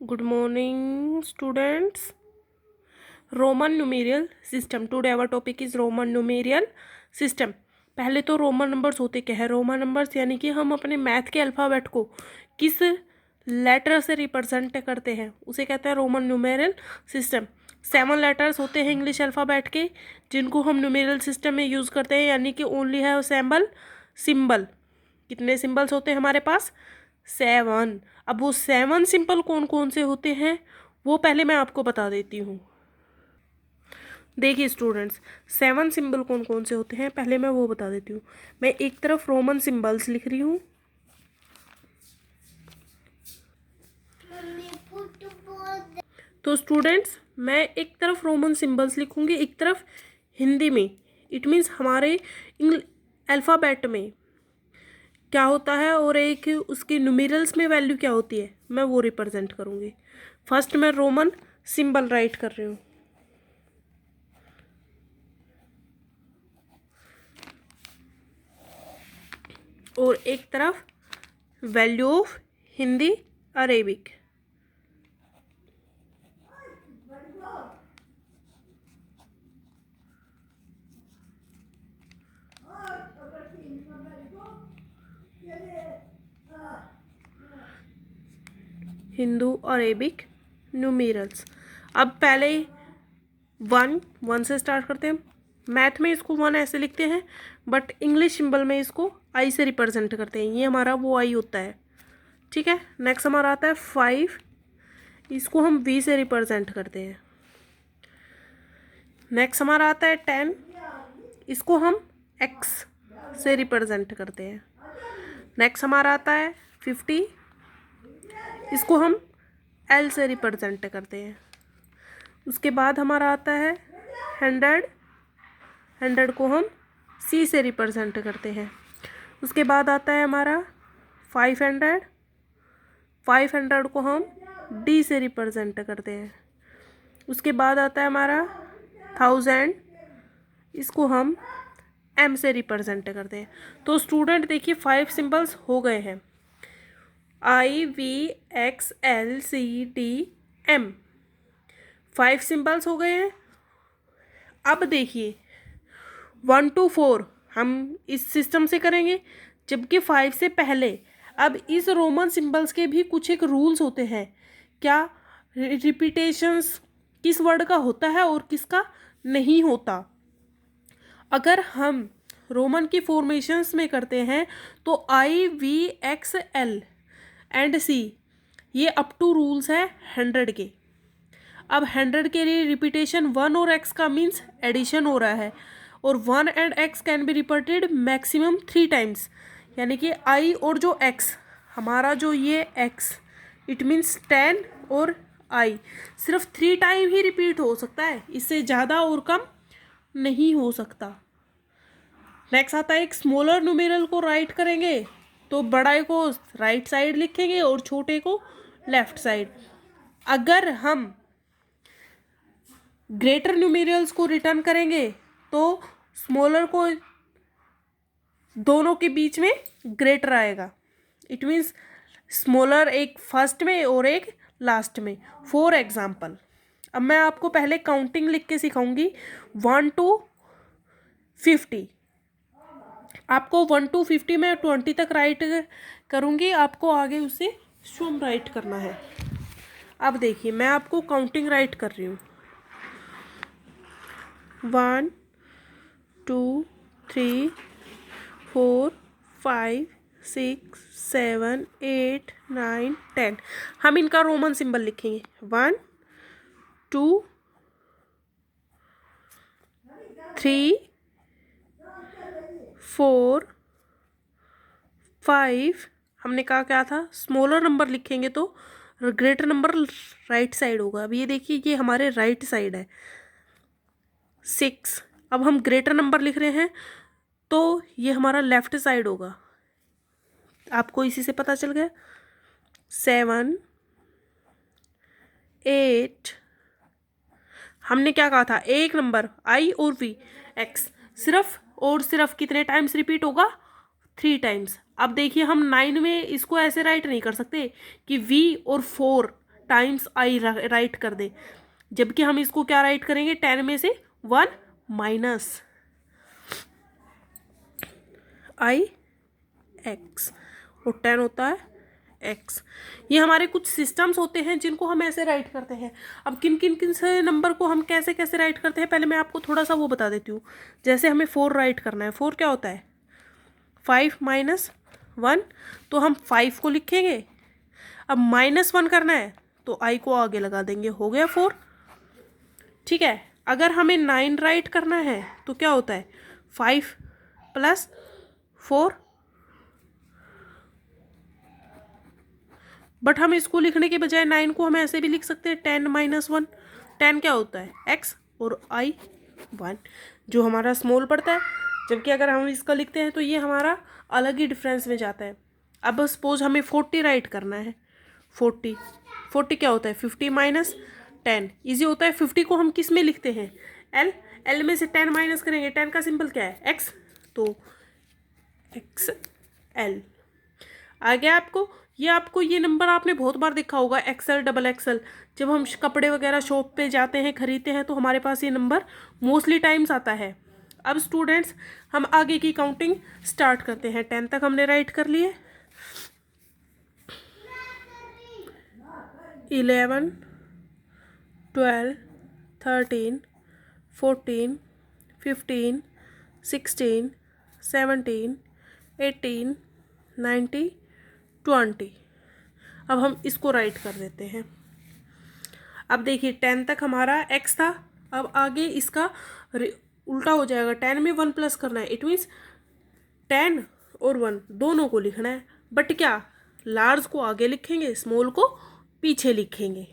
Good morning, students. Roman numeral system. Today our topic is Roman numeral system. पहले तो Roman numbers होते क्या है? रोमन नंबर्स यानी कि हम अपने मैथ के अल्फ़ाबेट को किस लेटर से रिप्रेजेंट करते हैं उसे कहते हैं रोमन न्यूमेरियल सिस्टम. 7 लेटर्स होते हैं इंग्लिश अल्फ़ाबेट के जिनको हम न्यूमेरियल सिस्टम में यूज़ करते हैं, यानी कि ओनली है सिंबल. कितने सिंबल्स होते हैं हमारे पास? 7. अब वो 7 सिंबल कौन कौन से होते हैं वो पहले मैं आपको बता देती हूँ. देखिए स्टूडेंट्स, 7 सिंबल कौन कौन से होते हैं पहले मैं वो बता देती हूँ. मैं एक तरफ रोमन सिंबल्स लिख रही हूँ. तो स्टूडेंट्स, मैं एक तरफ रोमन सिंबल्स लिखूँगी, एक तरफ हिंदी में. इट मीन्स हमारे अल्फ़ाबेट में क्या होता है और एक उसकी न्यूमेरल्स में वैल्यू क्या होती है मैं वो रिप्रेजेंट करूँगी. फर्स्ट मैं रोमन सिंबल राइट कर रही हूँ. और एक तरफ value of Hindi Arabic. Hindu Arabic numerals. अब पहले 1 से स्टार्ट करते हैं. मैथ में इसको 1 ऐसे लिखते हैं, बट इंग्लिश सिंबल में इसको आई से रिप्रेजेंट करते हैं. ये हमारा वो आई होता है. ठीक है. नेक्स्ट हमारा आता है 5. इसको हम वी से रिप्रेजेंट करते हैं. नेक्स्ट हमारा आता है 10. इसको हम एक्स से रिप्रेजेंट करते हैं. नेक्स्ट हमारा आता है 50. इसको हम एल से रिप्रेजेंट करते हैं. उसके बाद हमारा आता है 100 को हम सी से रिप्रेजेंट करते हैं. उसके बाद आता है हमारा 500 को हम डी से रिप्रेजेंट करते हैं. उसके बाद आता है हमारा 1000. इसको हम एम से रिप्रेजेंट करते हैं. तो स्टूडेंट देखिए 5 सिंबल्स हो गए हैं. IVXLCDM 5 सिंबल्स हो गए हैं. अब देखिए 1 to 4 हम इस सिस्टम से करेंगे, जबकि 5 से पहले अब इस रोमन सिंबल्स के भी कुछ एक रूल्स होते हैं. क्या? रिपीटेशंस किस वर्ड का होता है और किसका नहीं होता. अगर हम रोमन की फॉर्मेशंस में करते हैं तो IVXL एंड सी ये अप टू रूल्स है 100 के. अब 100 के लिए रिपीटेशन 1 और x का मीन्स एडिशन हो रहा है, और 1 and x can be repeated maximum 3 times. यानी कि i और जो x हमारा जो ये x इट मीन्स 10 और i सिर्फ 3 टाइम ही रिपीट हो सकता है, इससे ज़्यादा और कम नहीं हो सकता. नेक्स्ट आता है एक स्मॉलर न्यूमेरल को राइट करेंगे तो बड़ा को राइट साइड लिखेंगे और छोटे को लेफ्ट साइड. अगर हम ग्रेटर न्यूमेरल्स को रिटर्न करेंगे तो स्मॉलर को दोनों के बीच में ग्रेटर आएगा. इट मीन्स स्मॉलर एक फर्स्ट में और एक लास्ट में. फॉर एग्जाम्पल, अब मैं आपको पहले काउंटिंग लिख के सिखाऊंगी 1 to 50. आपको 1 to 50 में 20 तक राइट करूँगी, आपको आगे उसे शुम राइट करना है. अब देखिए मैं आपको काउंटिंग राइट कर रही हूँ. 1 2 3 4 5 6 7 8 9 10. हम इनका रोमन सिंबल लिखेंगे. 1 2 3 4 5. हमने कहा क्या था? स्मॉलर नंबर लिखेंगे तो ग्रेटर नंबर राइट साइड होगा. अब ये देखिए ये हमारे राइट साइड है 6. अब हम ग्रेटर नंबर लिख रहे हैं तो ये हमारा लेफ्ट साइड होगा. आपको इसी से पता चल गया. 7 8. हमने क्या कहा था? एक नंबर आई और वी एक्स सिर्फ कितने टाइम्स रिपीट होगा? 3 टाइम्स. अब देखिए हम 9 में इसको ऐसे राइट नहीं कर सकते कि V और 4 टाइम्स आई राइट कर दे, जबकि हम इसको क्या राइट करेंगे, 10 में से 1 माइनस आई एक्स, और 10 होता है एक्स। ये हमारे कुछ सिस्टम्स होते हैं जिनको हम ऐसे राइट करते हैं। अब किन से नंबर को हम कैसे कैसे राइट करते हैं, पहले मैं आपको थोड़ा सा वो बता देती हूँ। जैसे हमें 4 राइट करना है, 4 क्या होता है, 5 माइनस 1, तो हम 5 को लिखेंगे। अब -1 करना है तो आई को आगे लगा देंगे, हो गया 4। ठीक है, अगर हमें 9 राइट करना है तो क्या होता है, 5 + 4, बट हम इसको लिखने के बजाय 9 को हम ऐसे भी लिख सकते हैं, 10 - 1। 10 क्या होता है, x, और i 1, जो हमारा स्मॉल पड़ता है। जबकि अगर हम इसका लिखते हैं तो ये हमारा अलग ही डिफरेंस में जाता है। अब सपोज हमें 40 राइट करना है, 40 क्या होता है, 50 - 10, ईजी होता है। 50 को हम किस में लिखते हैं, l में से 10 माइनस करेंगे, 10 का सिंबल क्या है, x, तो XL आ गया आपको। ये नंबर आपने बहुत बार देखा होगा, XL, XXL। जब हम कपड़े वगैरह शॉप पे जाते हैं, खरीदते हैं, तो हमारे पास ये नंबर मोस्टली टाइम्स आता है। अब स्टूडेंट्स, हम आगे की काउंटिंग स्टार्ट करते हैं। 10 तक हमने राइट कर लिए, 11, 12, 13, 14, 15, 16, 17, 18, 19, 20। अब हम इसको राइट कर देते हैं। अब देखिए 10 तक हमारा x था, अब आगे इसका उल्टा हो जाएगा। 10 में 1 प्लस करना है, इट मीन्स 10 और 1 दोनों को लिखना है, बट क्या, लार्ज को आगे लिखेंगे, स्मॉल को पीछे लिखेंगे।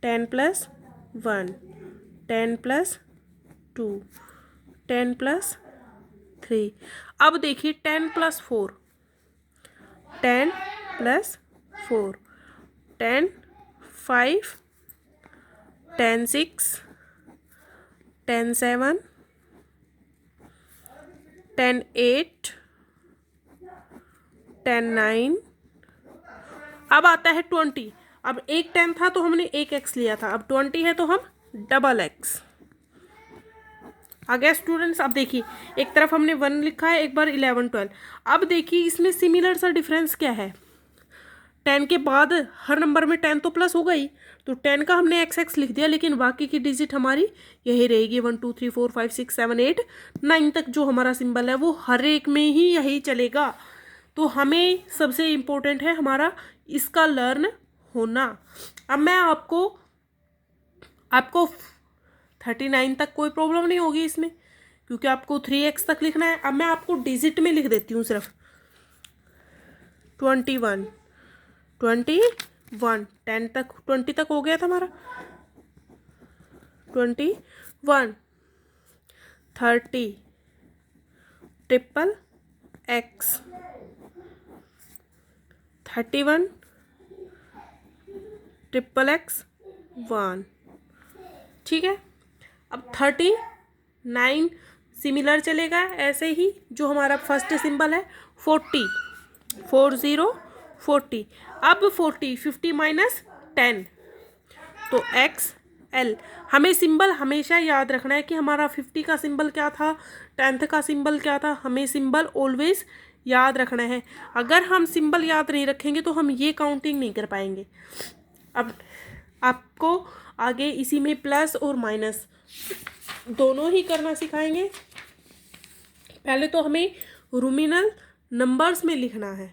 Ten plus 1, 10 + 2, 10 + 3। अब देखिए 10 + 4, 10 + 4, 10, 5, 10, 6, 10, 7, 10, 8, 10, 9। अब आता है 20। अब एक 10 था तो हमने एक x लिया था, अब 20 है तो हम डबल x आ गया स्टूडेंट्स। अब देखिए एक तरफ हमने 1 लिखा है, एक बार 11, 12। अब देखिए इसमें सिमिलर सा डिफरेंस क्या है, 10 के बाद हर नंबर में 10 तो प्लस होगा ही, तो 10 का हमने XX लिख दिया, लेकिन बाकी की डिजिट हमारी यही रहेगी, 1 2 3 4 5 6 7 8 9 तक जो हमारा सिंबल है वो हर एक में ही यही चलेगा। तो हमें सबसे इम्पोर्टेंट है हमारा इसका लर्न होना। अब मैं आपको 39 तक कोई प्रॉब्लम नहीं होगी इसमें, क्योंकि आपको 3x तक लिखना है। अब मैं आपको डिजिट में लिख देती हूँ सिर्फ, 21, 21, 10 तक, 20 तक हो गया था हमारा, 21, 30, ट्रिपल x, 31, ट्रिपल x 1। ठीक है, अब 39 सिमिलर चलेगा ऐसे ही, जो हमारा फर्स्ट सिंबल है 40, 40, 40। अब 40, 50 - 10, तो XL। हमें सिंबल हमेशा याद रखना है कि हमारा 50 का सिंबल क्या था, 10th का सिंबल क्या था, हमें सिंबल ऑलवेज याद रखना है। अगर हम सिंबल याद नहीं रखेंगे तो हम ये काउंटिंग नहीं कर पाएंगे। अब आपको आगे इसी में प्लस और माइनस दोनों ही करना सिखाएंगे। पहले तो हमें रूमिनल नंबर्स में लिखना है।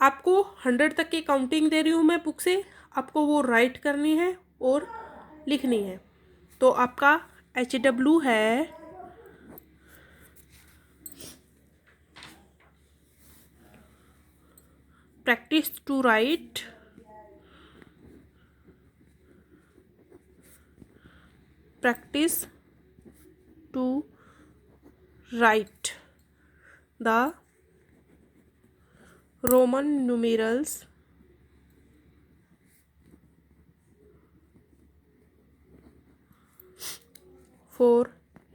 आपको 100 तक की काउंटिंग दे रही हूँ मैं बुक से, आपको वो राइट करनी है और लिखनी है। तो आपका HW है practice to write, practice to write the Roman numerals for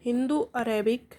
Hindu Arabic